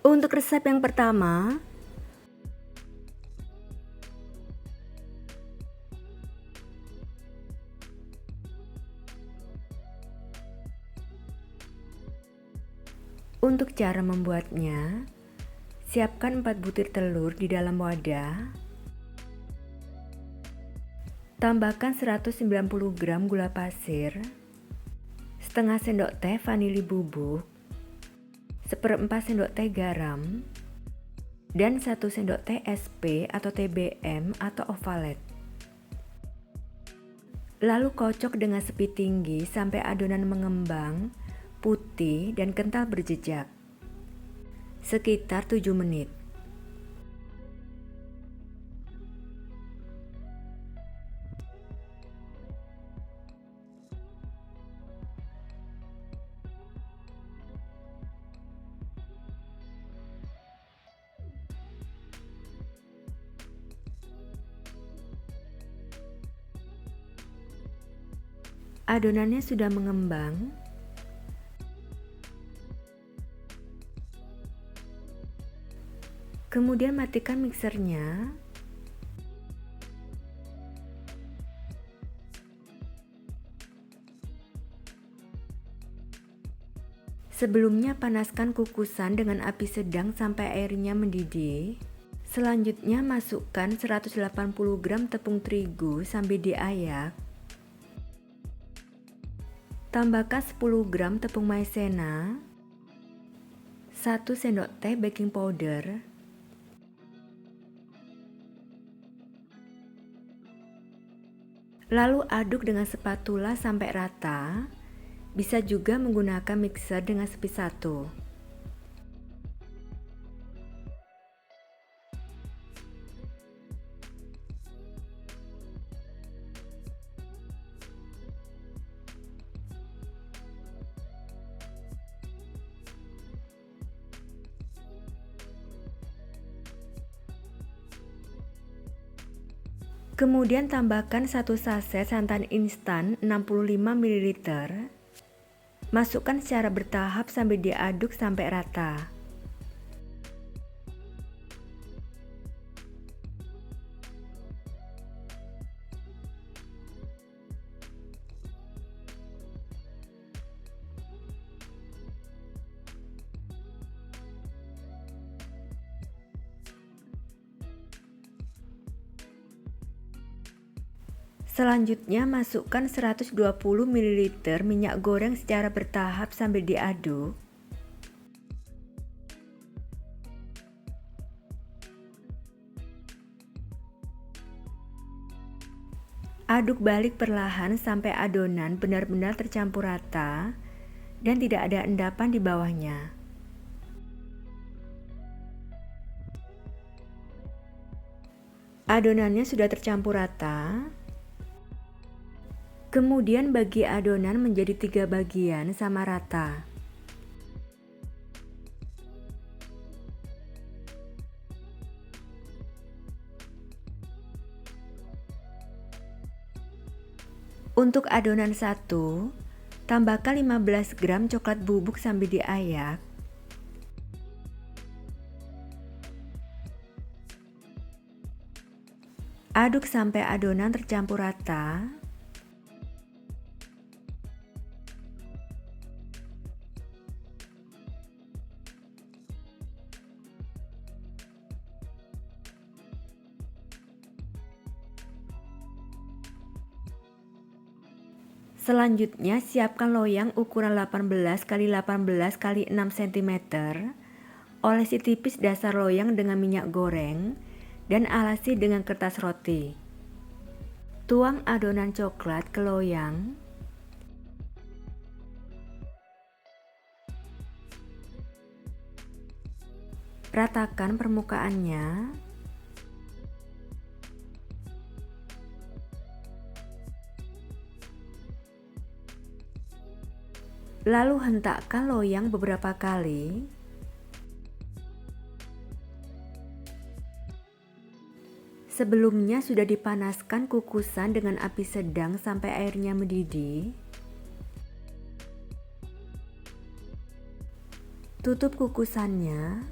Untuk resep yang pertama, untuk cara membuatnya, siapkan 4 butir telur di dalam wadah. Tambahkan 190 gram gula pasir, setengah sendok teh vanili bubuk, seperempat sendok teh garam, dan 1 sendok teh SP atau TBM atau ovalet. Lalu kocok dengan sepi tinggi sampai adonan mengembang, putih, dan kental berjejak. Sekitar 7 menit. Adonannya sudah mengembang. Kemudian matikan mixernya. Sebelumnya panaskan kukusan dengan api sedang sampai airnya mendidih. Selanjutnya masukkan 180 gram tepung terigu sambil diayak. Tambahkan 10 gram tepung maizena, 1 sendok teh baking powder, lalu aduk dengan spatula sampai rata. Bisa juga menggunakan mixer dengan speed 1. Kemudian tambahkan 1 saset santan instan 65 ml. Masukkan secara bertahap sambil diaduk sampai rata. Selanjutnya masukkan 120 ml minyak goreng secara bertahap sambil diaduk. Aduk balik perlahan sampai adonan benar-benar tercampur rata dan tidak ada endapan di bawahnya. Adonannya sudah tercampur rata. Kemudian bagi adonan menjadi 3 bagian sama rata. Untuk adonan 1, tambahkan 15 gram coklat bubuk sambil diayak. Aduk sampai adonan tercampur rata. Selanjutnya siapkan loyang ukuran 18 x 18 x 6 cm. Olesi tipis dasar loyang dengan minyak goreng dan alasi dengan kertas roti. Tuang adonan coklat ke loyang. Ratakan permukaannya. Lalu hentakkan loyang beberapa kali. Sebelumnya sudah dipanaskan kukusan dengan api sedang sampai airnya mendidih. Tutup kukusannya.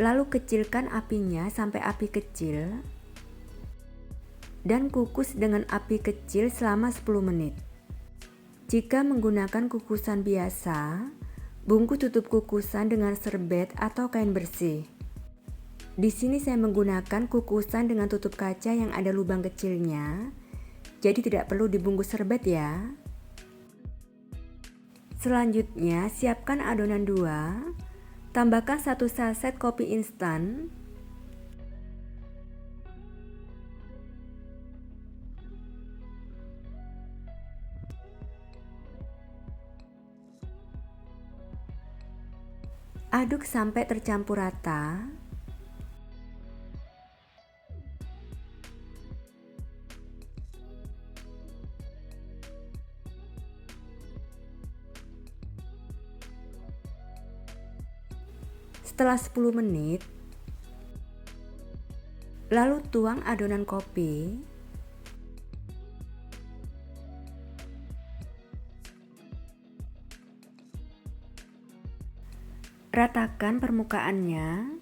Lalu kecilkan apinya sampai api kecil dan kukus dengan api kecil selama 10 menit. Jika menggunakan kukusan biasa, bungkus tutup kukusan dengan serbet atau kain bersih. Di sini saya menggunakan kukusan dengan tutup kaca yang ada lubang kecilnya, jadi tidak perlu dibungkus serbet ya. Selanjutnya, siapkan adonan 2. Tambahkan 1 saset kopi instan, aduk sampai tercampur rata. Setelah 10 menit, lalu tuang adonan kopi. Ratakan permukaannya.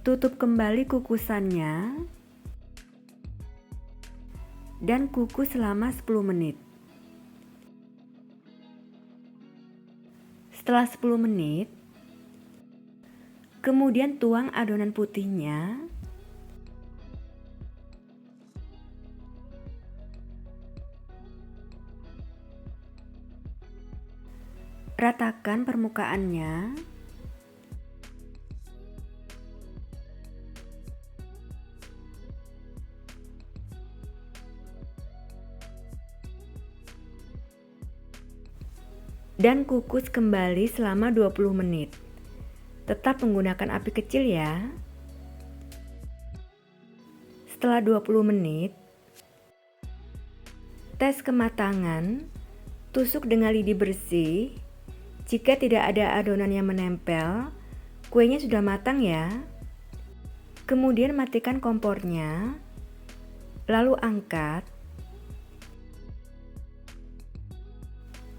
Tutup kembali kukusannya dan kukus selama 10 menit. Setelah 10 menit, kemudian tuang adonan putihnya. Ratakan permukaannya. Dan kukus kembali selama 20 menit. Tetap menggunakan api kecil ya. Setelah 20 menit, tes kematangan, tusuk dengan lidi bersih. Jika tidak ada adonan yang menempel, kuenya sudah matang ya. Kemudian matikan kompornya, lalu angkat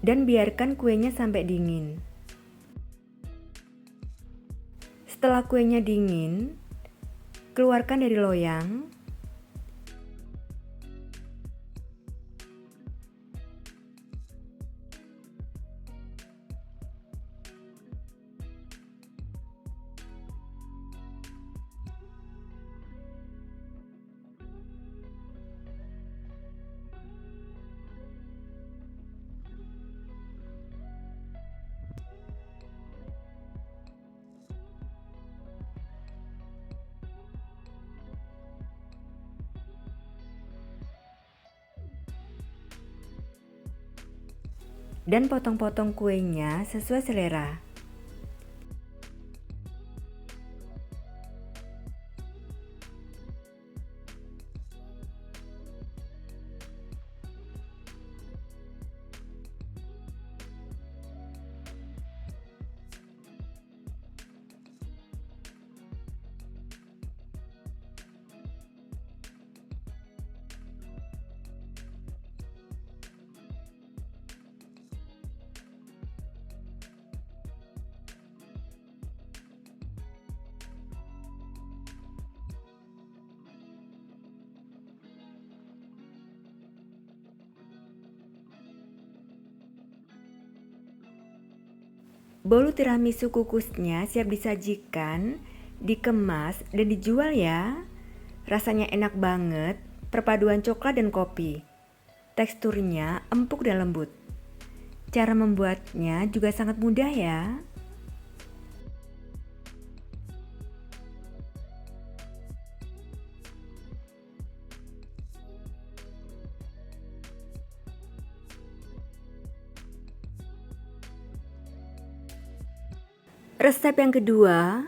dan biarkan kuenya sampai dingin. Setelah kuenya dingin, keluarkan dari loyang. Dan potong-potong kuenya sesuai selera. Bolu tiramisu kukusnya siap disajikan, dikemas, dan dijual ya. Rasanya enak banget, perpaduan coklat dan kopi. Teksturnya empuk dan lembut. Cara membuatnya juga sangat mudah ya. Resep yang kedua,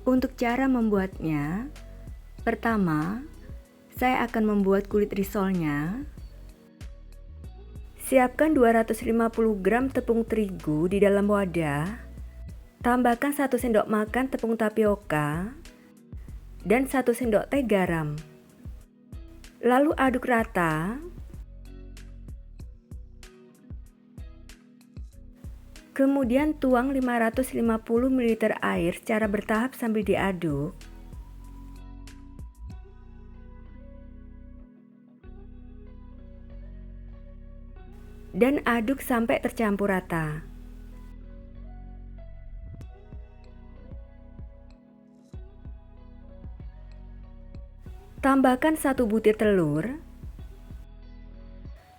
untuk cara membuatnya, pertama, saya akan membuat kulit risolnya. Siapkan 250 gram tepung terigu di dalam wadah. Tambahkan 1 sendok makan tepung tapioka dan 1 sendok teh garam. Lalu aduk rata. Kemudian tuang 550 ml air secara bertahap sambil diaduk. Dan aduk sampai tercampur rata. Tambahkan 1 butir telur.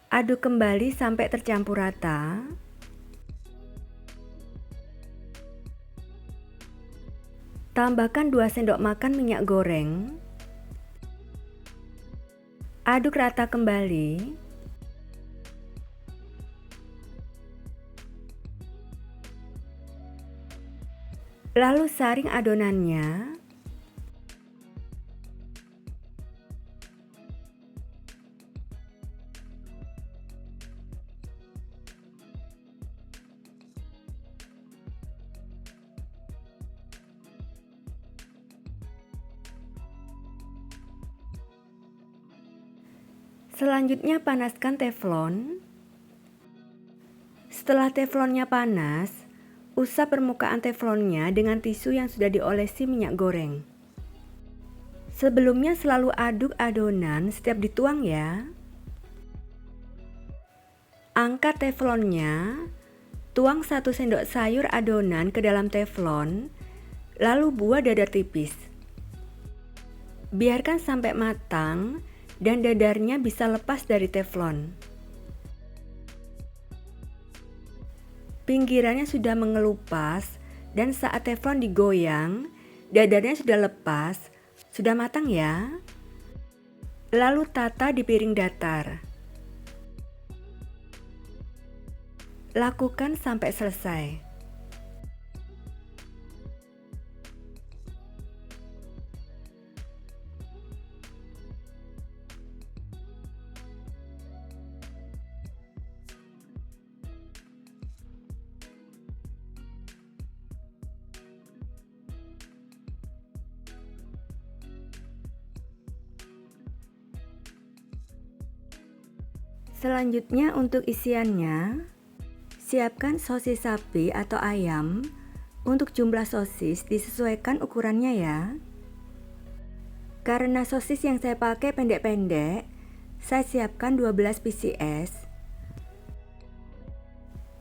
Aduk kembali sampai tercampur rata. Tambahkan 2 sendok makan minyak goreng. Aduk rata kembali. Lalu saring adonannya. Selanjutnya panaskan teflon. Setelah teflonnya panas, usap permukaan teflonnya dengan tisu yang sudah diolesi minyak goreng. Sebelumnya selalu aduk adonan setiap dituang ya. Angkat teflonnya, tuang 1 sendok sayur adonan ke dalam teflon, lalu buat dadar tipis. Biarkan sampai matang dan dadarnya bisa lepas dari teflon. Pinggirannya sudah mengelupas dan saat teflon digoyang, dadarnya sudah lepas, sudah matang ya. Lalu tata di piring datar. Lakukan sampai selesai. Selanjutnya untuk isiannya, siapkan sosis sapi atau ayam. Untuk jumlah sosis disesuaikan ukurannya ya. Karena sosis yang saya pakai pendek-pendek, saya siapkan 12 pcs.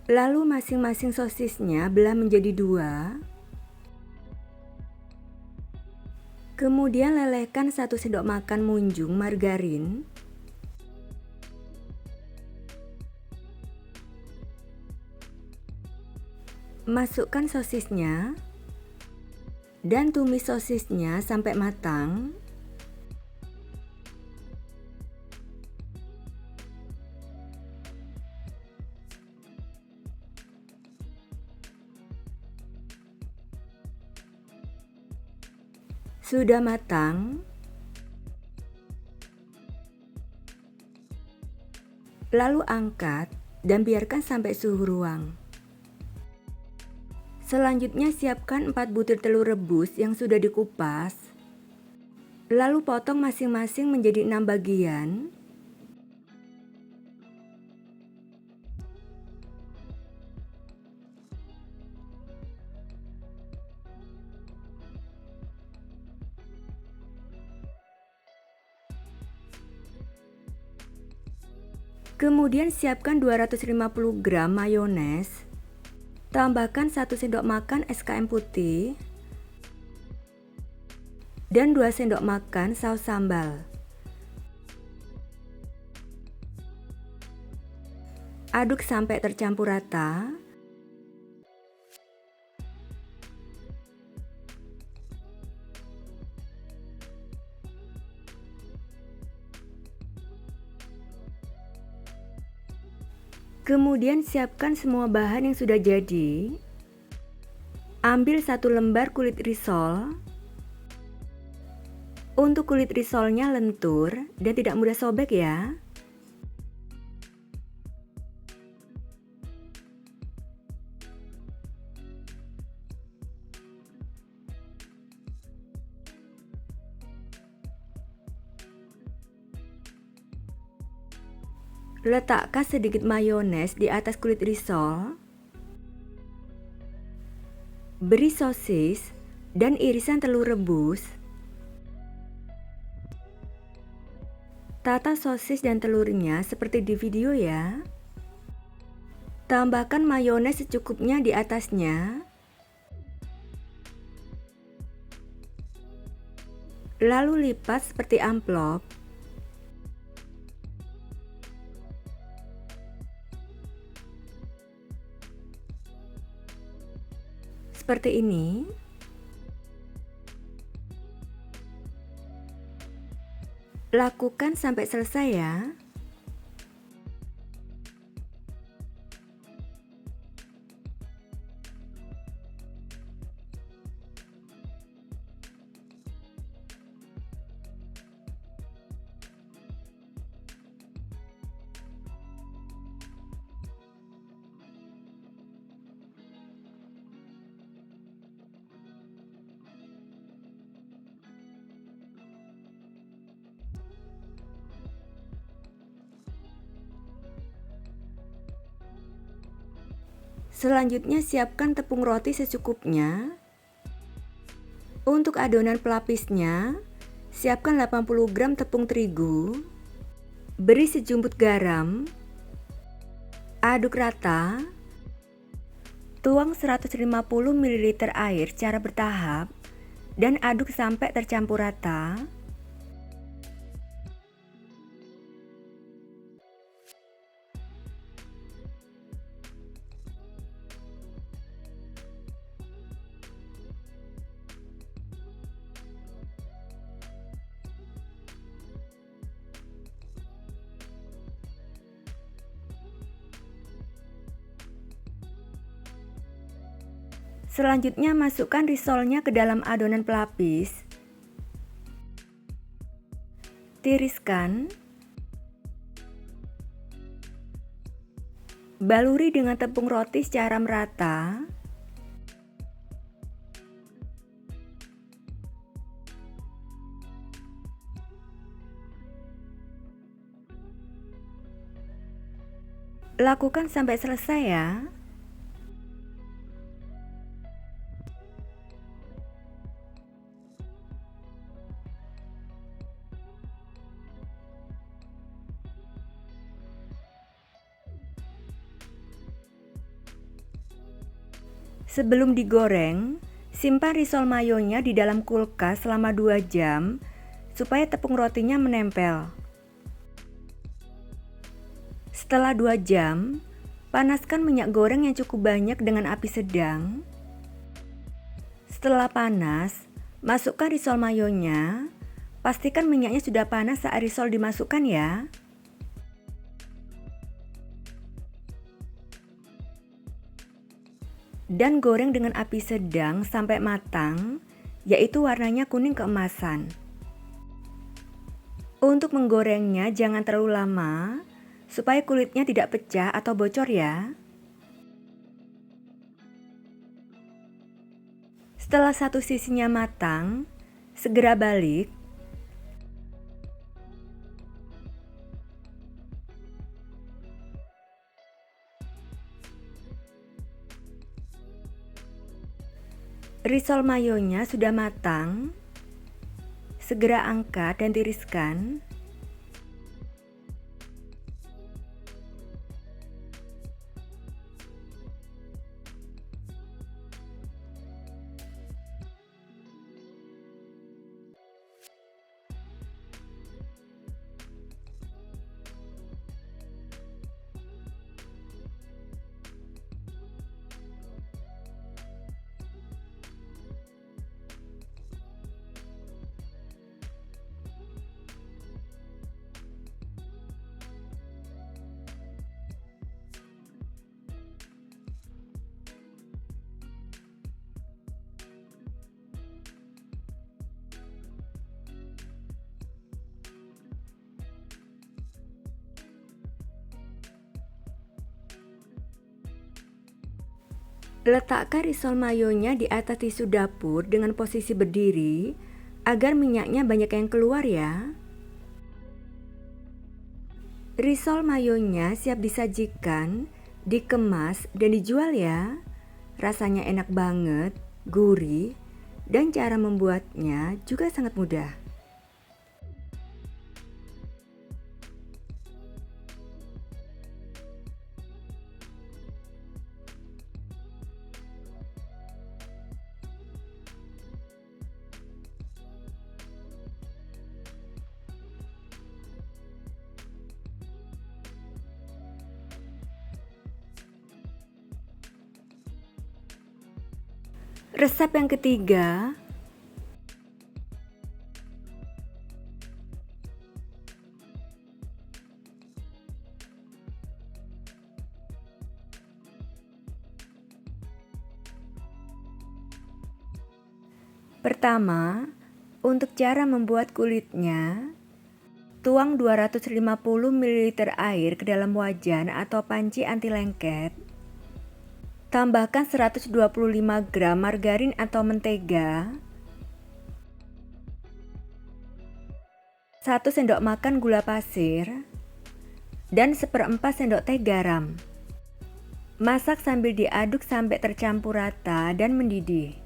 Lalu masing-masing sosisnya belah menjadi 2. Kemudian lelehkan 1 sendok makan munjung margarin. Masukkan sosisnya dan tumis sosisnya sampai matang. Sudah matang, lalu angkat dan biarkan sampai suhu ruang. Selanjutnya siapkan 4 butir telur rebus yang sudah dikupas. Lalu potong masing-masing menjadi 6 bagian. Kemudian siapkan 250 gram mayones. Tambahkan 1 sendok makan SKM putih dan 2 sendok makan saus sambal. Aduk sampai tercampur rata. Kemudian siapkan semua bahan yang sudah jadi. Ambil 1 lembar kulit risol. Untuk kulit risolnya lentur dan tidak mudah sobek ya. Letakkan sedikit mayones di atas kulit risol. Beri sosis dan irisan telur rebus. Tata sosis dan telurnya seperti di video ya. Tambahkan mayones secukupnya di atasnya. Lalu lipat seperti amplop. Seperti ini. Lakukan sampai selesai ya. Selanjutnya siapkan tepung roti secukupnya. Untuk adonan pelapisnya, siapkan 80 gram tepung terigu. Beri sejumput garam. Aduk rata. Tuang 150 ml air secara bertahap dan aduk sampai tercampur rata. Selanjutnya masukkan risolnya ke dalam adonan pelapis. Tiriskan. Baluri dengan tepung roti secara merata. Lakukan sampai selesai ya. Sebelum digoreng, simpan risol mayonya di dalam kulkas selama 2 jam supaya tepung rotinya menempel. Setelah 2 jam, panaskan minyak goreng yang cukup banyak dengan api sedang. Setelah panas, masukkan risol mayonya. Pastikan minyaknya sudah panas saat risol dimasukkan ya. Dan goreng dengan api sedang sampai matang, yaitu warnanya kuning keemasan. Untuk menggorengnya jangan terlalu lama, supaya kulitnya tidak pecah atau bocor ya. Setelah satu sisinya matang, segera balik. Risol mayonya sudah matang. Segera angkat dan tiriskan. Letakkan risol mayonya di atas tisu dapur dengan posisi berdiri agar minyaknya banyak yang keluar ya. Risol mayonya siap disajikan, dikemas, dan dijual ya. Rasanya enak banget, gurih, dan cara membuatnya juga sangat mudah. Resep yang ketiga, pertama, untuk cara membuat kulitnya, tuang 250 ml air ke dalam wajan atau panci anti lengket. Tambahkan 125 gram margarin atau mentega, 1 sendok makan gula pasir, dan 1/4 sendok teh garam. Masak sambil diaduk sampai tercampur rata dan mendidih.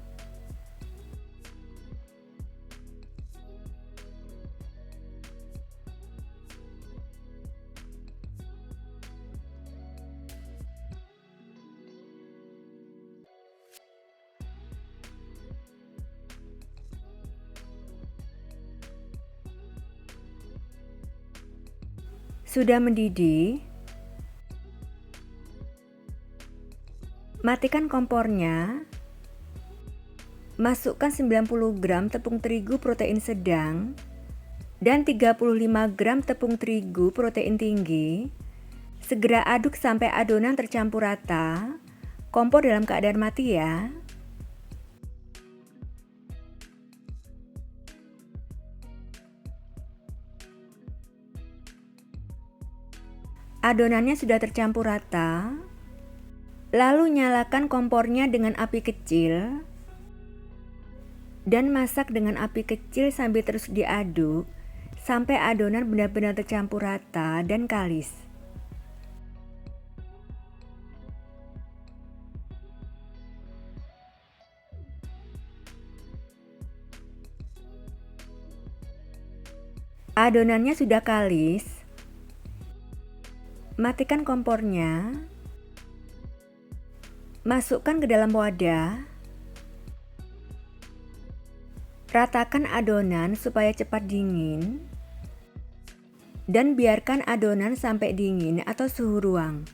Sudah mendidih, matikan kompornya. Masukkan 90 gram tepung terigu protein sedang dan 35 gram tepung terigu protein tinggi. Segera aduk sampai adonan tercampur rata. Kompor dalam keadaan mati ya. Adonannya sudah tercampur rata. Lalu nyalakan kompornya dengan api kecil dan masak dengan api kecil sambil terus diaduk sampai adonan benar-benar tercampur rata dan kalis. Adonannya sudah kalis. Matikan kompornya. Masukkan ke dalam wadah. Ratakan adonan supaya cepat dingin. Dan biarkan adonan sampai dingin atau suhu ruang.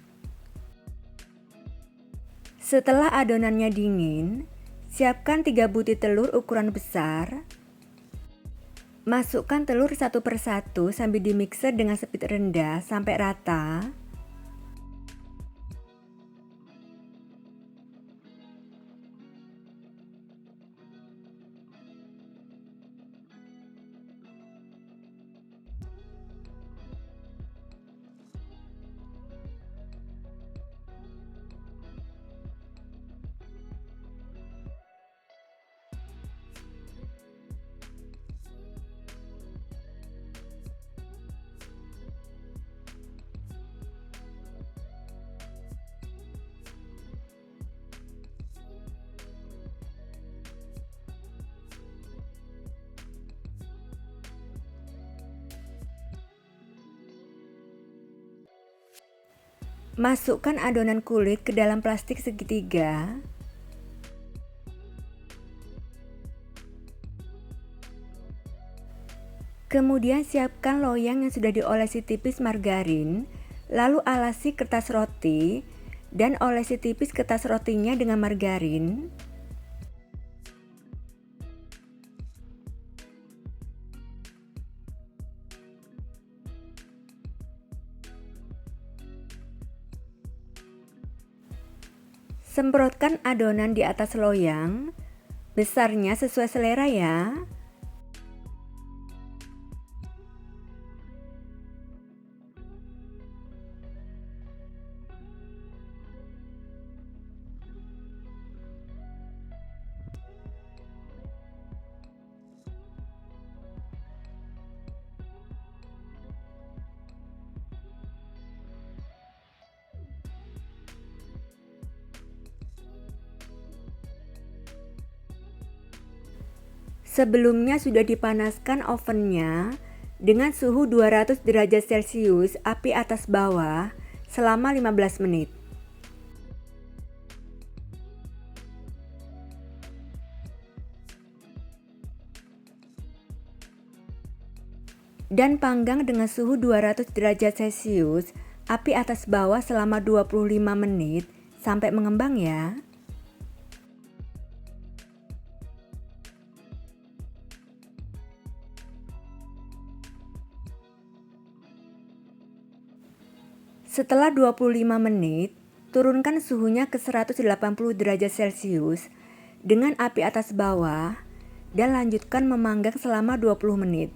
Setelah adonannya dingin, siapkan 3 butir telur ukuran besar. Masukkan telur satu persatu sambil dimixer dengan speed rendah sampai rata. Masukkan adonan kulit ke dalam plastik segitiga. Kemudian siapkan loyang yang sudah diolesi tipis margarin, lalu alasi kertas roti dan olesi tipis kertas rotinya dengan margarin. Semprotkan adonan di atas loyang, besarnya sesuai selera ya. Sebelumnya sudah dipanaskan ovennya dengan suhu 200 derajat Celcius api atas bawah selama 15 menit. Dan panggang dengan suhu 200 derajat Celcius api atas bawah selama 25 menit sampai mengembang ya. Setelah 25 menit, turunkan suhunya ke 180 derajat Celcius dengan api atas bawah dan lanjutkan memanggang selama 20 menit.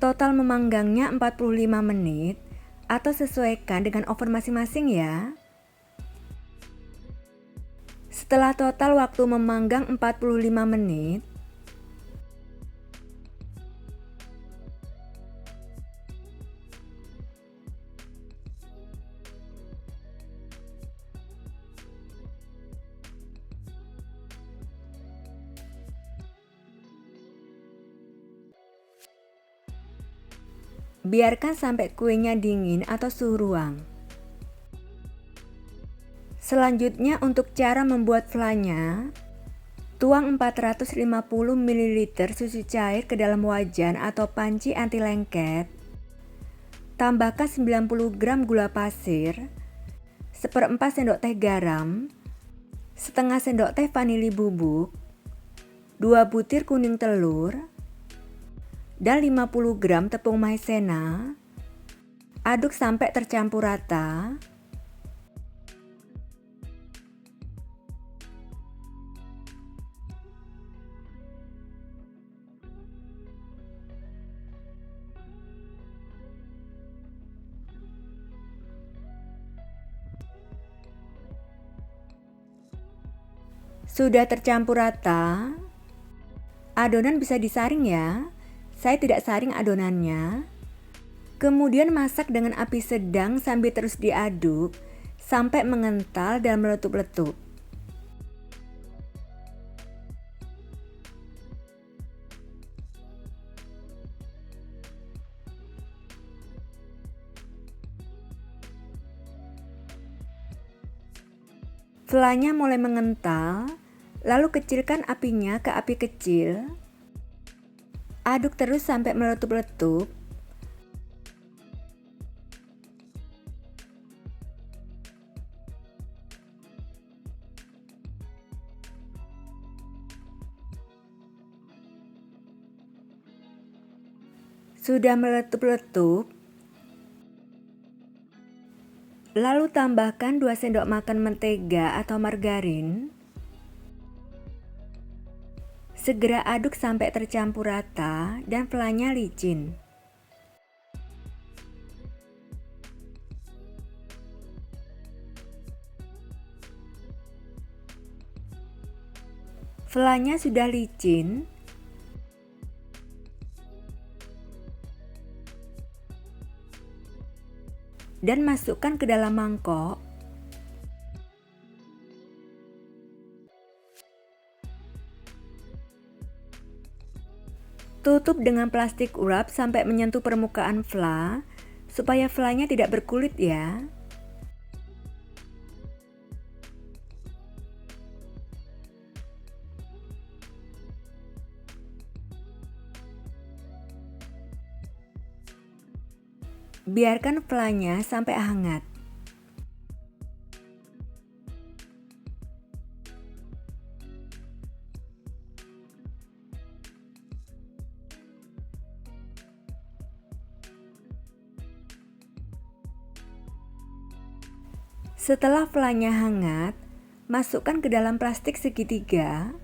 Total memanggangnya 45 menit atau sesuaikan dengan oven masing-masing ya. Setelah total waktu memanggang 45 menit, biarkan sampai kuenya dingin atau suhu ruang. Selanjutnya untuk cara membuat flanya, tuang 450 ml susu cair ke dalam wajan atau panci anti lengket. Tambahkan 90 gram gula pasir, 1/4 sendok teh garam, setengah sendok teh vanili bubuk, 2 butir kuning telur, dan 50 gram tepung maizena. Aduk sampai tercampur rata. Sudah tercampur rata, adonan bisa disaring ya. Saya tidak saring adonannya. Kemudian masak dengan api sedang sambil terus diaduk sampai mengental dan meletup-letup. Flanya mulai mengental, lalu kecilkan apinya ke api kecil. Aduk terus sampai meletup-letup. Sudah meletup-letup, lalu tambahkan 2 sendok makan mentega atau margarin. Segera aduk sampai tercampur rata dan flanya licin. Flanya sudah licin. Dan masukkan ke dalam mangkok. Tutup dengan plastik wrap sampai menyentuh permukaan fla, supaya flanya tidak berkulit ya. Biarkan flanya sampai hangat. Setelah flanya hangat, masukkan ke dalam plastik segitiga.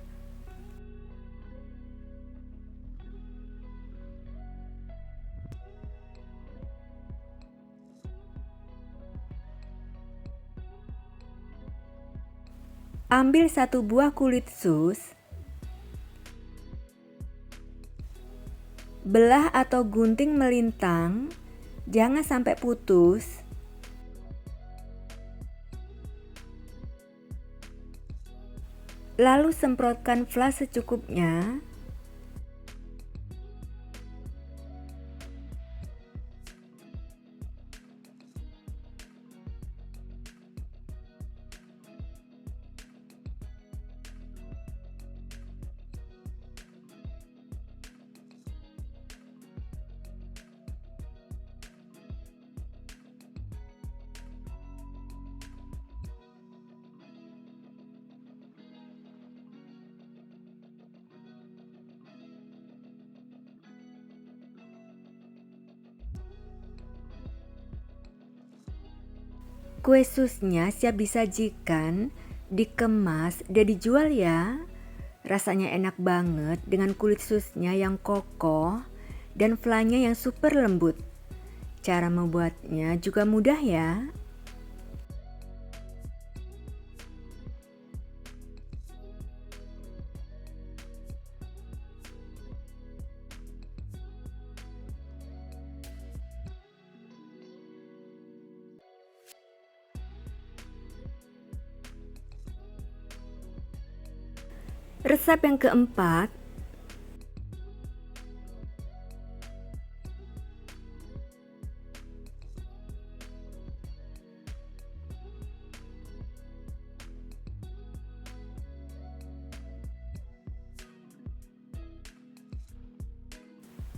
Ambil 1 buah kulit sus. Belah atau gunting melintang, jangan sampai putus. Lalu semprotkan fla secukupnya. Kue susnya siap disajikan, dikemas, dan dijual ya. Rasanya enak banget dengan kulit susnya yang kokoh dan flanya yang super lembut. Cara membuatnya juga mudah ya. Resep yang keempat,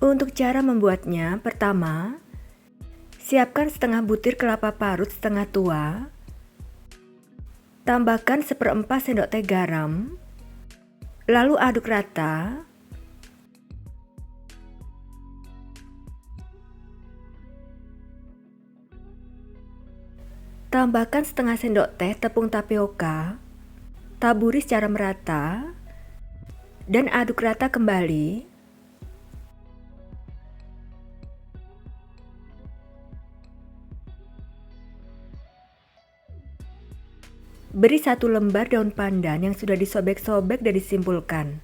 untuk cara membuatnya, pertama, siapkan setengah butir kelapa parut setengah tua, tambahkan 1/4 sendok teh garam, lalu aduk rata. Tambahkan setengah sendok teh tepung tapioka, taburi secara merata, dan aduk rata kembali. Beri 1 lembar daun pandan yang sudah disobek-sobek dan disimpulkan.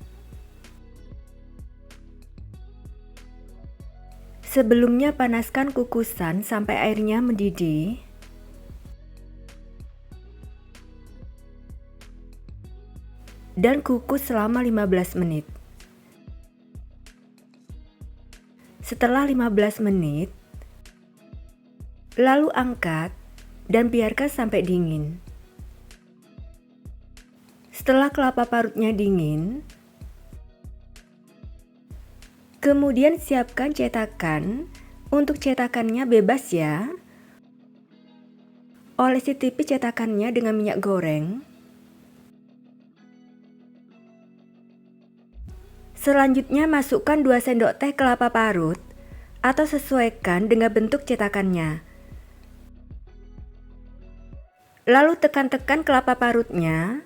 Sebelumnya panaskan kukusan sampai airnya mendidih. Dan kukus selama 15 menit. Setelah 15 menit, lalu angkat dan biarkan sampai dingin. Setelah kelapa parutnya dingin, kemudian siapkan cetakan. Untuk cetakannya bebas ya. Olesi tipis cetakannya dengan minyak goreng. Selanjutnya masukkan 2 sendok teh kelapa parut atau sesuaikan dengan bentuk cetakannya. Lalu tekan-tekan kelapa parutnya.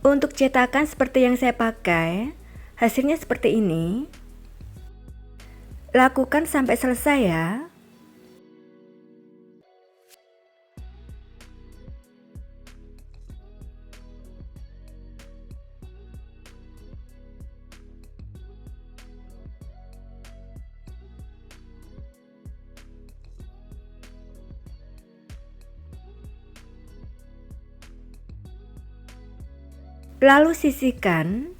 Untuk cetakan seperti yang saya pakai, hasilnya seperti ini. Lakukan sampai selesai ya. Lalu sisihkan.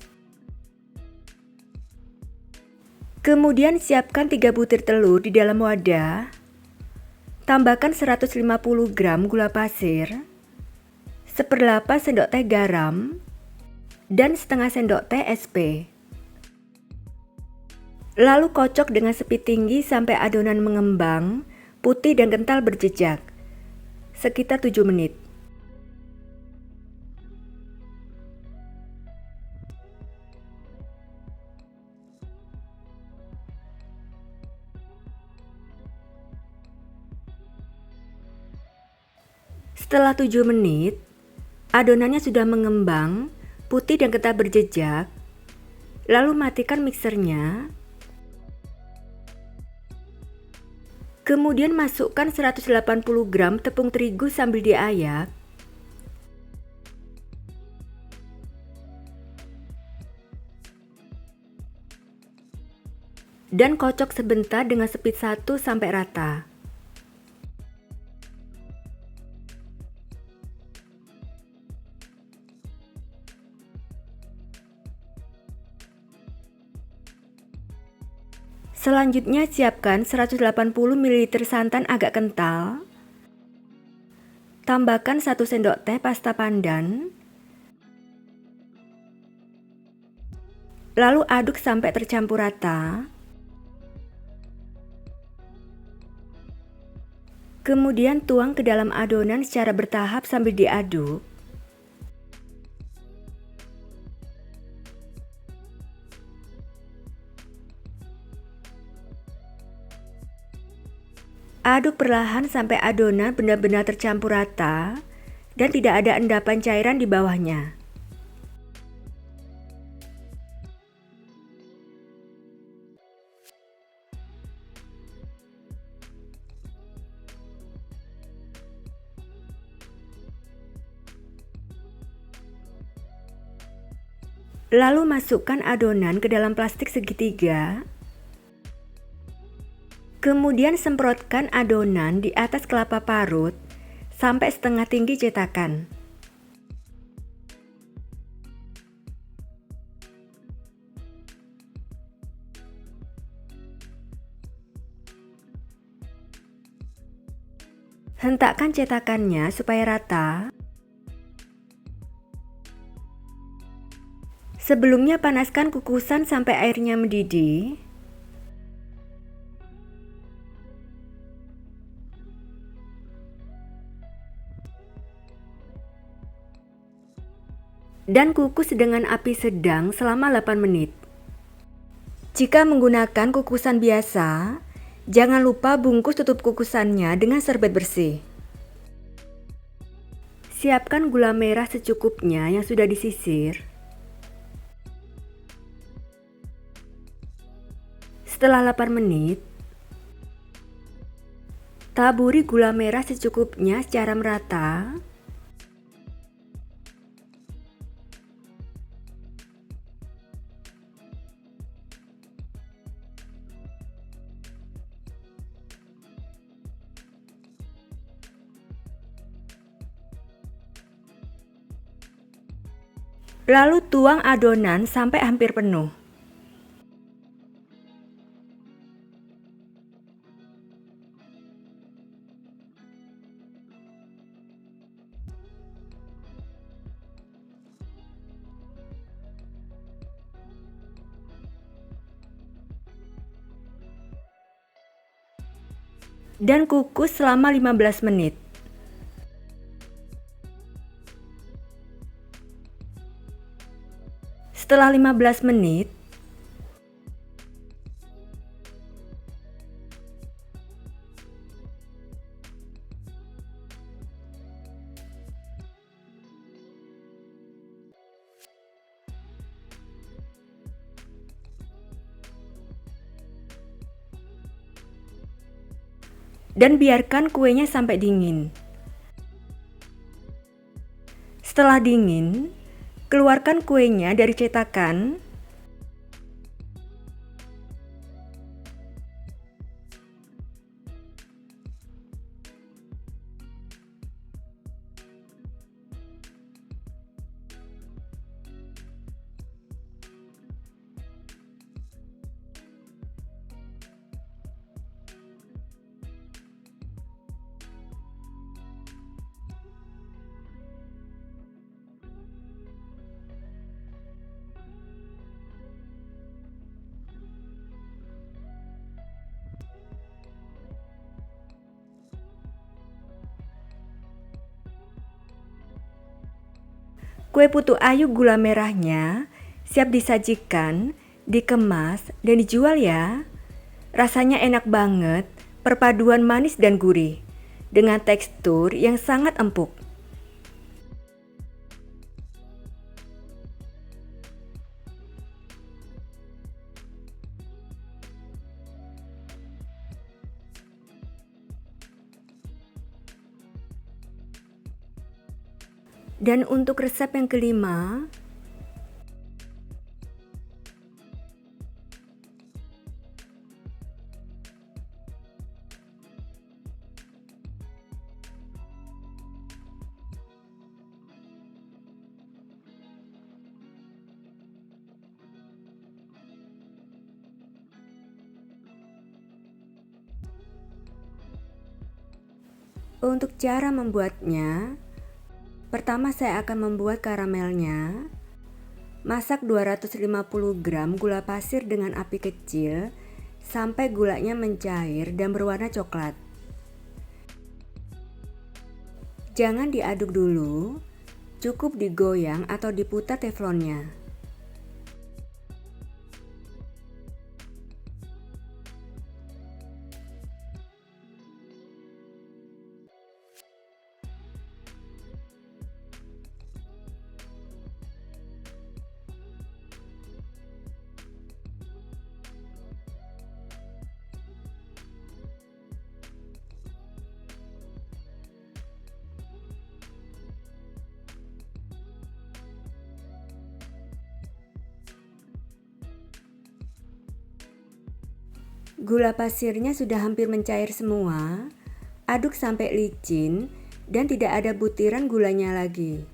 Kemudian siapkan 3 butir telur di dalam wadah. Tambahkan 150 gram gula pasir, 1/8 sendok teh garam, dan setengah sendok teh SP. Lalu kocok dengan speed tinggi sampai adonan mengembang, putih dan kental berjejak. Sekitar 7 menit. Setelah 7 menit, adonannya sudah mengembang, putih dan kental berjejak. Lalu matikan mixernya. Kemudian masukkan 180 gram tepung terigu sambil diayak. Dan kocok sebentar dengan speed 1 sampai rata. Selanjutnya siapkan 180 ml santan agak kental. Tambahkan 1 sendok teh pasta pandan. Lalu aduk sampai tercampur rata. Kemudian tuang ke dalam adonan secara bertahap sambil diaduk. Aduk perlahan sampai adonan benar-benar tercampur rata dan tidak ada endapan cairan di bawahnya. Lalu masukkan adonan ke dalam plastik segitiga. Kemudian semprotkan adonan di atas kelapa parut sampai setengah tinggi cetakan. Hentakkan cetakannya supaya rata. Sebelumnya panaskan kukusan sampai airnya mendidih. Dan kukus dengan api sedang selama 8 menit. Jika menggunakan kukusan biasa, jangan lupa bungkus tutup kukusannya dengan serbet bersih. Siapkan gula merah secukupnya yang sudah disisir. Setelah 8 menit, taburi gula merah secukupnya secara merata. Lalu tuang adonan sampai hampir penuh. Dan kukus selama 15 menit. Setelah 15 menit, dan biarkan kuenya sampai dingin. Setelah dingin, keluarkan kuenya dari cetakan. Kue putu ayu gula merahnya siap disajikan, dikemas, dan dijual ya. Rasanya enak banget, perpaduan manis dan gurih, dengan tekstur yang sangat empuk. Dan untuk resep yang kelima, untuk cara membuatnya, pertama saya akan membuat karamelnya. Masak 250 gram gula pasir dengan api kecil sampai gulanya mencair dan berwarna coklat. Jangan diaduk dulu, cukup digoyang atau diputar teflonnya. Gula pasirnya sudah hampir mencair semua. Aduk sampai licin dan tidak ada butiran gulanya lagi.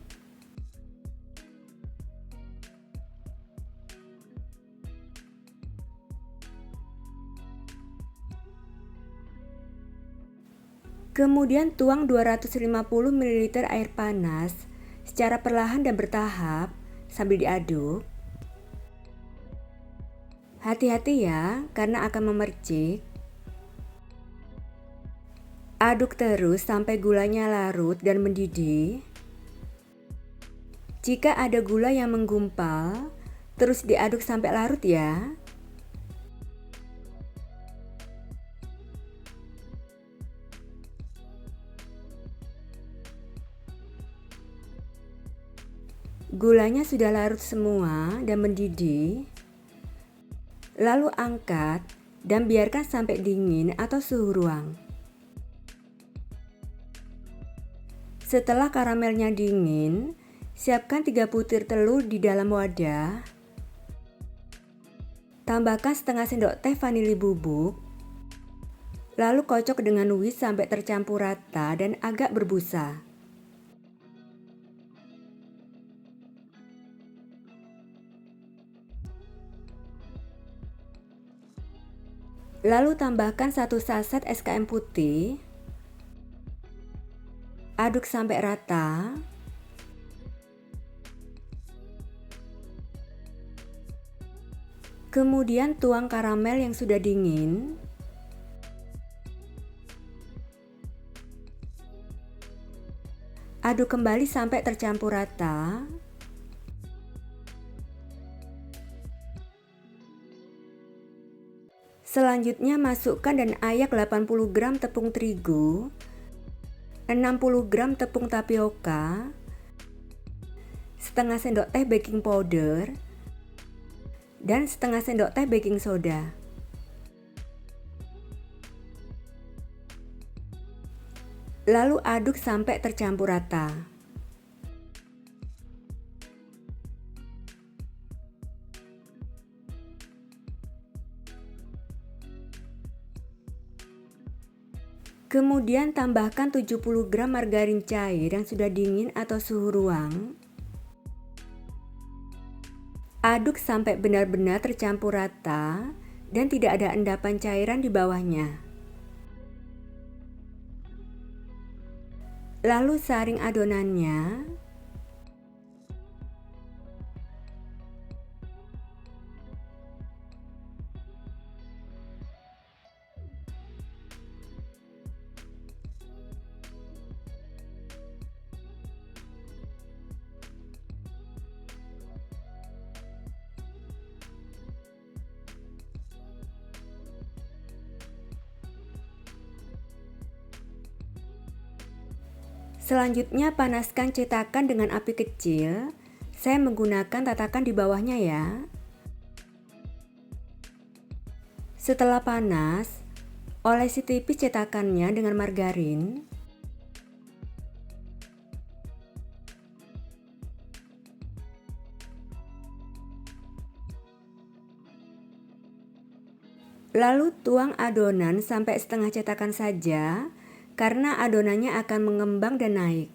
Kemudian tuang 250 ml air panas secara perlahan dan bertahap sambil diaduk. Hati-hati ya, karena akan memercik. Aduk terus sampai gulanya larut dan mendidih. Jika ada gula yang menggumpal, terus diaduk sampai larut ya. Gulanya sudah larut semua dan mendidih. Lalu angkat dan biarkan sampai dingin atau suhu ruang. Setelah karamelnya dingin, siapkan 3 butir telur di dalam wadah. Tambahkan setengah sendok teh vanili bubuk. Lalu kocok dengan whisk sampai tercampur rata dan agak berbusa. Lalu tambahkan 1 saset SKM putih. Aduk sampai rata. Kemudian tuang karamel yang sudah dingin. Aduk kembali sampai tercampur rata. Selanjutnya masukkan dan ayak 80 gram tepung terigu, 60 gram tepung tapioka, setengah sendok teh baking powder, dan setengah sendok teh baking soda. Lalu aduk sampai tercampur rata. Kemudian tambahkan 70 gram margarin cair yang sudah dingin atau suhu ruang. Aduk sampai benar-benar tercampur rata dan tidak ada endapan cairan di bawahnya. Lalu saring adonannya. Selanjutnya panaskan cetakan dengan api kecil. Saya menggunakan tatakan di bawahnya ya. Setelah panas, olesi tipis cetakannya dengan margarin. Lalu tuang adonan sampai setengah cetakan saja, karena adonannya akan mengembang dan naik.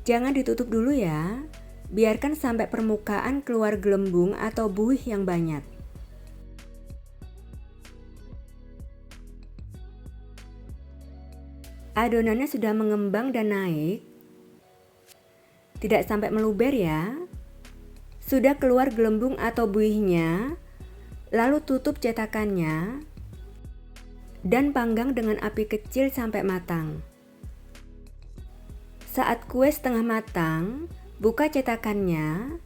Jangan ditutup dulu ya, biarkan sampai permukaan keluar gelembung atau buih yang banyak. Adonannya sudah mengembang dan naik. Tidak sampai meluber ya. Sudah keluar gelembung atau buihnya. Lalu tutup cetakannya dan panggang dengan api kecil sampai matang. Saat kue setengah matang, buka cetakannya.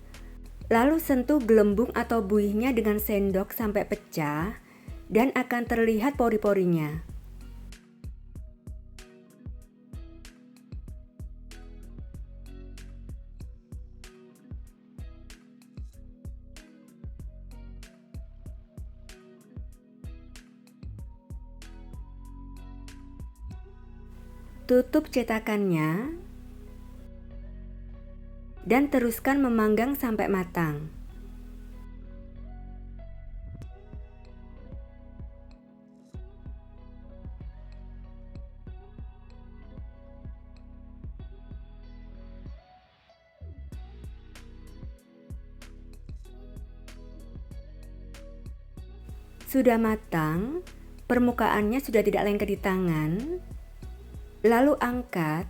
Lalu sentuh gelembung atau buihnya dengan sendok sampai pecah dan akan terlihat pori-porinya. Tutup cetakannya dan teruskan memanggang sampai matang. Sudah matang, permukaannya sudah tidak lengket di tangan. Lalu angkat.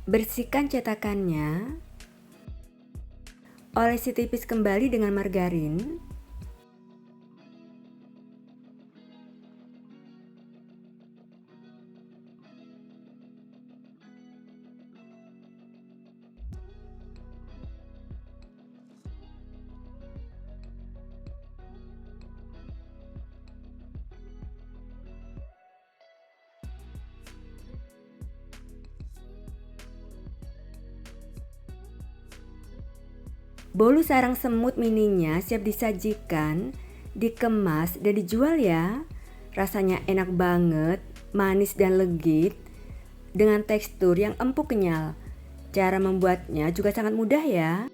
Bersihkan cetakannya. Olesi tipis kembali dengan margarin. Bolu sarang semut mininya siap disajikan, dikemas dan dijual ya. Rasanya enak banget, manis dan legit, dengan tekstur yang empuk kenyal. Cara membuatnya juga sangat mudah ya.